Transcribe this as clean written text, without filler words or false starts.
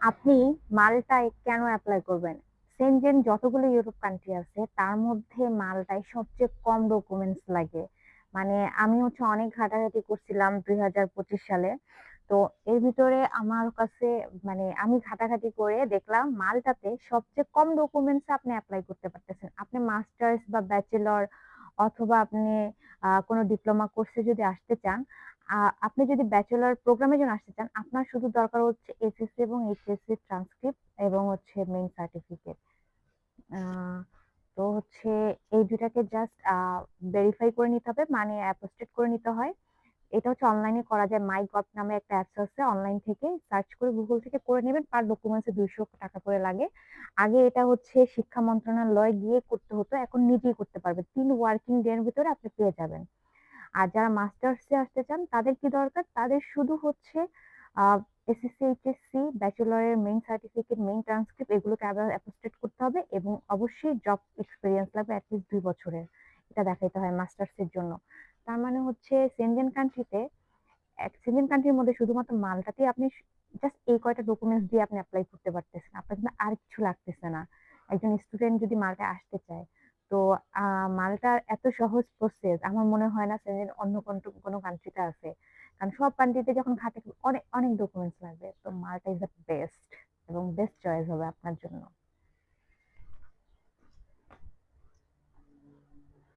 আপনি মাল্টায় কেন এপ্লাই করবেন? সেনজেন যতগুলো ইউরোপ কান্ট্রি আছে তার মধ্যে মাল্টায় সবচেয়ে কম ডকুমেন্টস লাগে। মানে আমি হচ্ছে অনেক ঘাটাঘাটি করছিলাম ২০২৫ সালে। তো এর ভিতরে আমার কাছে মানে আমি ঘাটাঘাটি করে দেখলাম মাল্টাতে সবচেয়ে কম ডকুমেন্টস এ আপনি এপ্লাই করতে পারতেছেন। আপনি মাস্টার্স বা ব্যাচেলর অথবা আপনি কোনো ডিপ্লোমা কোর্সে যদি আসতে চান, আ আপনি যদি ব্যাচেলর প্রোগ্রামের জন্য আসতে চান, আপনার শুধু দরকার হচ্ছে এসএসসি এবং এইচএসসি ট্রান্সক্রিপ্ট এবং হচ্ছে মেইন সার্টিফিকেট। আ তো হচ্ছে এই ২ টাকে জাস্ট ভেরিফাই করে নিতে হবে। মানে অ্যাপোস্টেট করে নিতে হয়। এটা হচ্ছে অনলাইনে করা যায়। মাইগভ নামে একটা অ্যাপস আছে। অনলাইন থেকে সার্চ করে গুগল থেকে করে নিবেন। পার ডকুমেন্টস এ ৳২০০ করে লাগে। আগে এটা হচ্ছে শিক্ষা মন্ত্রণালয়ে গিয়ে করতে হতো। এখন নিজেই করতে পারবেন। ৩ ওয়ার্কিং ডে এর ভিতরে আপনি পেয়ে যাবেন। আর যারা মাস্টার্সে আসতে চান তাদের কি দরকার? তাদের শুধু হচ্ছে আ এসএসসি, এইচএসসি, ব্যাচেলরের মেইন সার্টিফিকেট, মেইন ট্রান্সক্রিপ্ট এগুলোকে আবার অ্যাপোস্টেট করতে হবে এবং অবশ্যই জব এক্সপেরিয়েন্স লাগবে এট লিস্ট ২ বছরের। এটা দেখাইতে হয় মাস্টার্সের জন্য। তার মানে হচ্ছে সেনজেন কান্ট্রির মধ্যে শুধুমাত্র মাল্টাতেই আপনি জাস্ট এই কয়টা ডকুমেন্টস দিয়ে আপনি এপ্লাই করতে পারতেছেন। আপনার কিন্তু আর কিছু লাগতেছে না। একজন স্টুডেন্ট যদি মাল্টায় আসতে চায়, তো আ মাল্টার এত সহজ প্রসেস আমার মনে হয় না সেনজেন অন্য কোনো কান্ট্রিতে আছে। কারণ সব কান্ট্রিতে যখন অনেক ডকুমেন্টস লাগবে। তো মাল্টা ইস দ্যা বেস্ট এবং বেস্ট চয়েস হবে আপনার জন্য।